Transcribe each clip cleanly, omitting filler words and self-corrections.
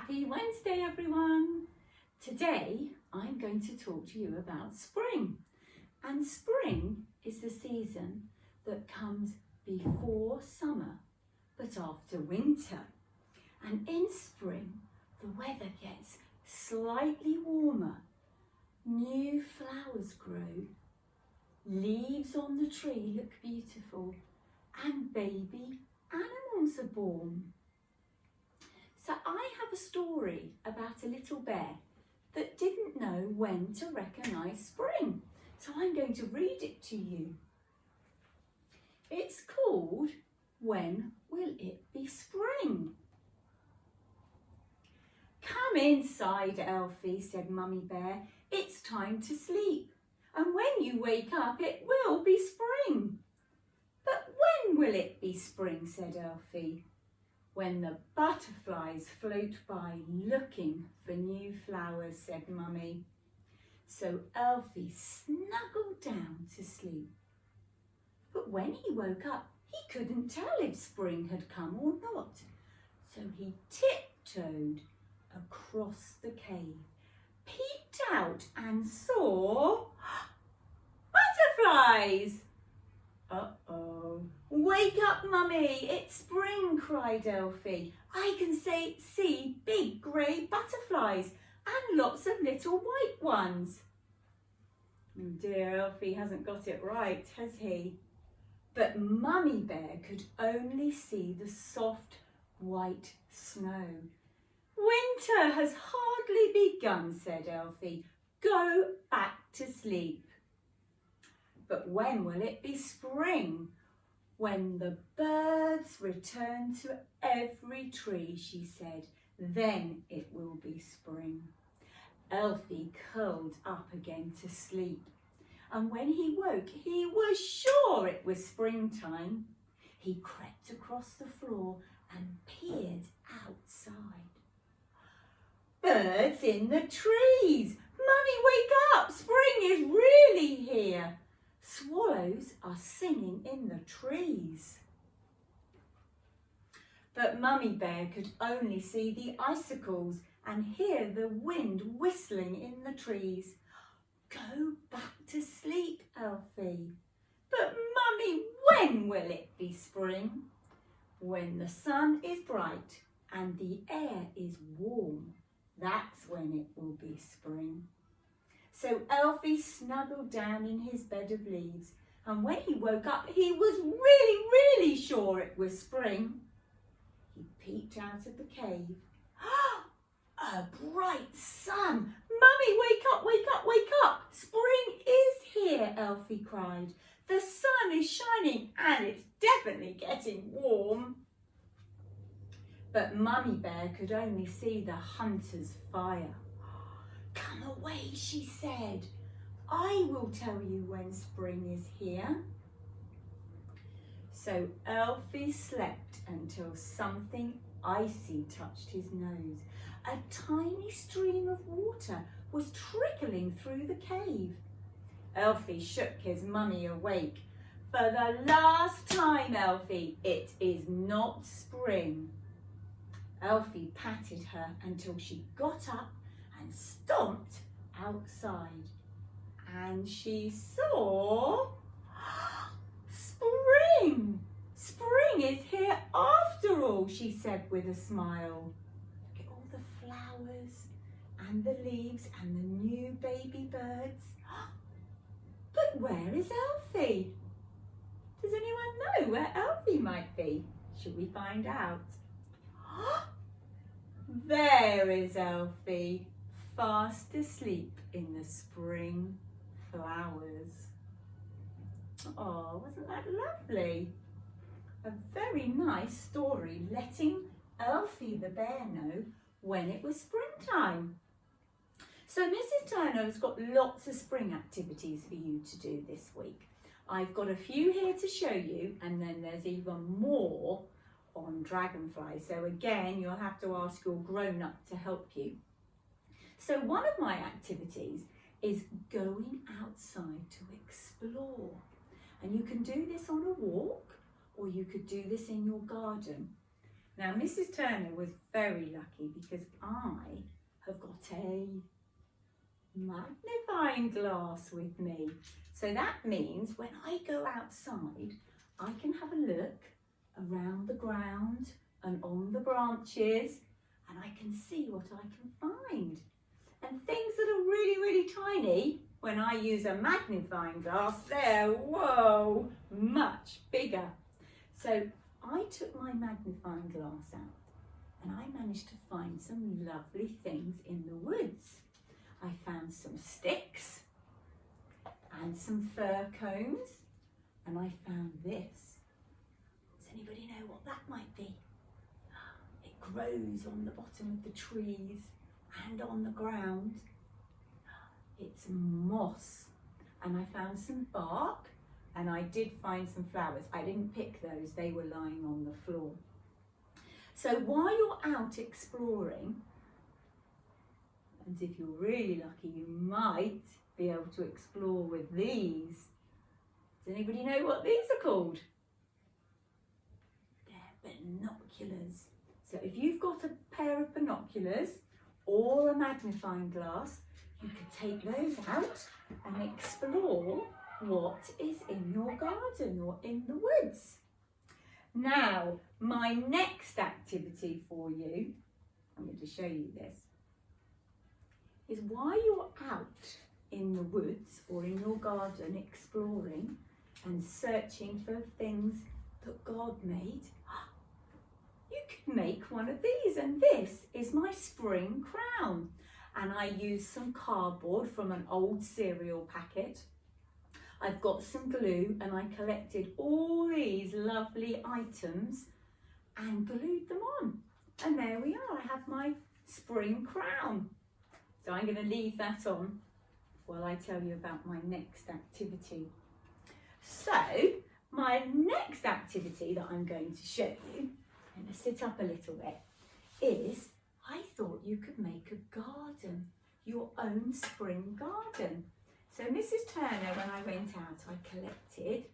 Happy Wednesday, everyone! Today I'm going to talk to you about spring. And spring is the season that comes before summer but after winter. And in spring the weather gets slightly warmer, new flowers grow, leaves on the tree look beautiful, and baby animals are born. So I have a story about a little bear that didn't know when to recognise spring. So I'm going to read it to you. It's called When Will It Be Spring? Come inside, Elfie, said Mummy Bear. It's time to sleep. And when you wake up, it will be spring. But when will it be spring, said Elfie. When the butterflies float by looking for new flowers, said Mummy. So Elfie snuggled down to sleep. But when he woke up, he couldn't tell if spring had come or not. So he tiptoed across the cave, peeked out and saw butterflies. Uh-oh. Wake up, Mummy, it's spring, cried Elfie. I can see big grey butterflies and lots of little white ones. Oh dear, Elfie hasn't got it right, has he? But Mummy Bear could only see the soft white snow. Winter has hardly begun, said Elfie. Go back to sleep. But when will it be spring? When the birds return to every tree, she said, then it will be spring. Elfie curled up again to sleep, and when he woke, he was sure it was springtime. He crept across the floor and peered outside. Birds in the trees! Mummy, wake up! Spring is really here! Swallows are singing in the trees. But Mummy Bear could only see the icicles and hear the wind whistling in the trees. Go back to sleep, Elfie. But Mummy, when will it be spring? When the sun is bright and the air is warm. That's when it will be spring. So Elfie snuggled down in his bed of leaves, and when he woke up, he was really sure it was spring. He peeked out of the cave. A bright sun! Mummy, wake up, wake up, wake up! Spring is here, Elfie cried. The sun is shining and it's definitely getting warm. But Mummy Bear could only see the hunter's fire. Come away, she said. I will tell you when spring is here. So Elfie slept until something icy touched his nose. A tiny stream of water was trickling through the cave. Elfie shook his mummy awake. For the last time, Elfie, it is not spring. Elfie patted her until she got up and stomped outside, and she saw spring. Spring is here after all, she said with a smile. Look at all the flowers and the leaves and the new baby birds. But where is Elfie? Does anyone know where Elfie might be? Should we find out? There is Elfie, fast asleep in the spring flowers. Oh, wasn't that lovely? A very nice story letting Elfie the bear know when it was springtime. So Mrs. Turner has got lots of spring activities for you to do this week. I've got a few here to show you, and then there's even more on dragonflies. So again, you'll have to ask your grown-up to help you. So one of my activities is going outside to explore. And you can do this on a walk, or you could do this in your garden. Now, Mrs. Turner was very lucky because I have got a magnifying glass with me. So that means when I go outside, I can have a look around the ground and on the branches, and I can see what I can find. And things that are really, really tiny, when I use a magnifying glass, they're, whoa, much bigger. So I took my magnifying glass out and I managed to find some lovely things in the woods. I found some sticks and some fir cones, and I found this. Does anybody know what that might be? It grows on the bottom of the trees and on the ground. It's moss. And I found some bark, and I did find some flowers. I didn't pick those, they were lying on the floor. So while you're out exploring, and if you're really lucky, you might be able to explore with these. Does anybody know what these are called? They're binoculars. So if you've got a pair of binoculars or a magnifying glass, you could take those out and explore what is in your garden or in the woods. Now, my next activity for you, I'm going to show you this, is while you're out in the woods or in your garden exploring and searching for things that God made, you could make one of these, and this is my spring crown. And I used some cardboard from an old cereal packet. I've got some glue, and I collected all these lovely items and glued them on. And there we are, I have my spring crown. So I'm going to leave that on while I tell you about my next activity. So my next activity that I'm going to show you, I'm going to sit up a little bit, is I thought you could make a garden, your own spring garden. So Mrs. Turner, when I went out, I collected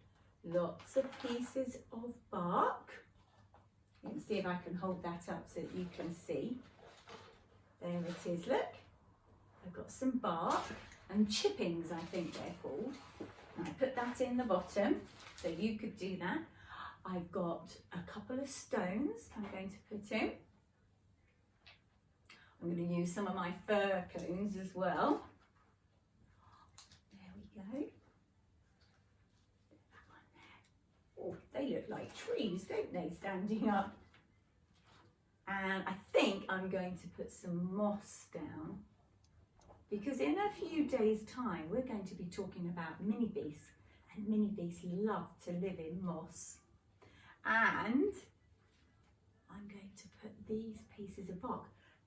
lots of pieces of bark. You can see if I can hold that up so that you can see. There it is, look. I've got some bark and chippings, I think they're called. And I put that in the bottom, so you could do that. I've got a couple of stones I'm going to put in. I'm going to use some of my fir cones as well. There we go. That one there. Oh, they look like trees, don't they, standing up? And I think I'm going to put some moss down, because in a few days' time we're going to be talking about mini bees, and mini bees love to live in moss. And I'm going to put these pieces of bark.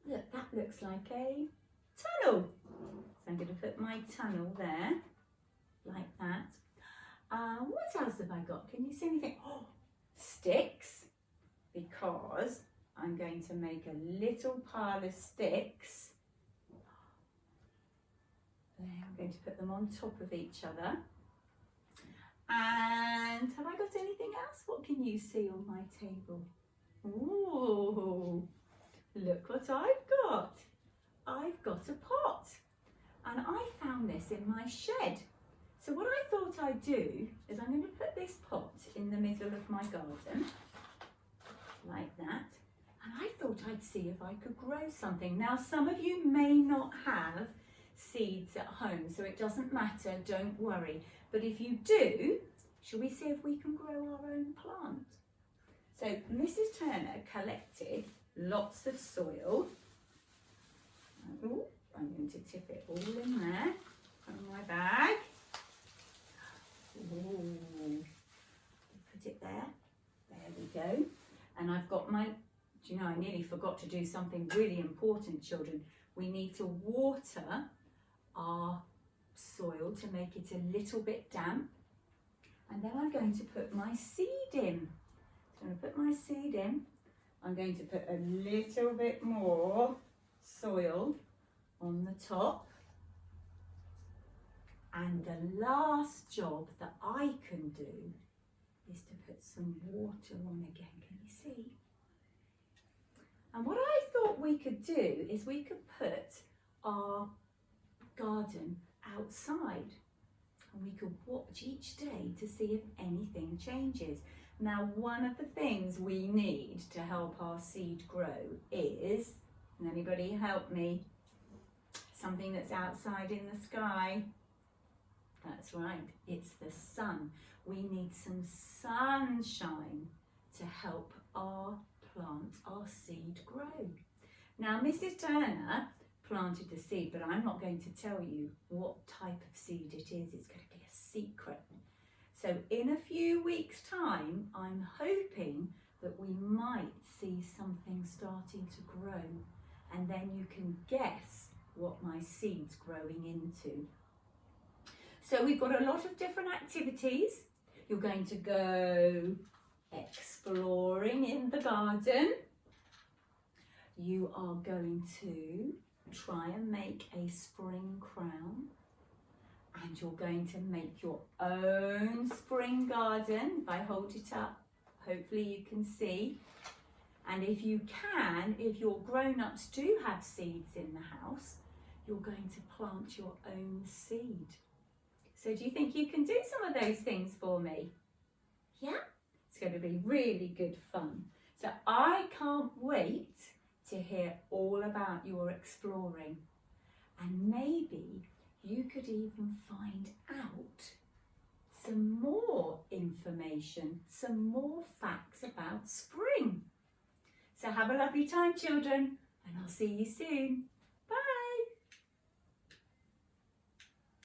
Look, that looks like a tunnel. So I'm going to put my tunnel there, like that. What else have I got? Can you see anything? Oh, sticks, because I'm going to make a little pile of sticks. There, I'm going to put them on top of each other. And have I got anything else? What can you see on my table? Ooh, look what I've got. I've got a pot. And I found this in my shed. So what I thought I'd do is I'm going to put this pot in the middle of my garden, like that. And I thought I'd see if I could grow something. Now, some of you may not have seeds at home, so it doesn't matter, don't worry. But if you do, shall we see if we can grow our own plant? So Mrs. Turner collected lots of soil. Ooh, I'm going to tip it all in there from my bag. Ooh, put it there. There we go. And I've got my, do you know, I nearly forgot to do something really important, children. We need to water our soil to make it a little bit damp. And then I'm going to put my seed in. So I'm going to put my seed in. I'm going to put a little bit more soil on the top. And the last job that I can do is to put some water on again. Can you see? And what I thought we could do is we could put our garden outside and we could watch each day to see if anything changes. Now, one of the things we need to help our seed grow is, can anybody help me? Something that's outside in the sky. That's right, it's the sun. We need some sunshine to help our plant, our seed grow. Now, Mrs. Turner planted the seed, but I'm not going to tell you what type of seed it is. It's going to be a secret. So in a few weeks' time, I'm hoping that we might see something starting to grow, and then you can guess what my seed's growing into. So we've got a lot of different activities. You're going to go exploring in the garden. You are going to try and make a spring crown, and you're going to make your own spring garden. If I hold it up, hopefully you can see. And if you can, if your grown-ups do have seeds in the house, you're going to plant your own seed. So do you think you can do some of those things for me? Yeah? It's going to be really good fun. So I can't wait to hear all about your exploring. And maybe you could even find out some more information, some more facts about spring. So have a lovely time, children, and I'll see you soon.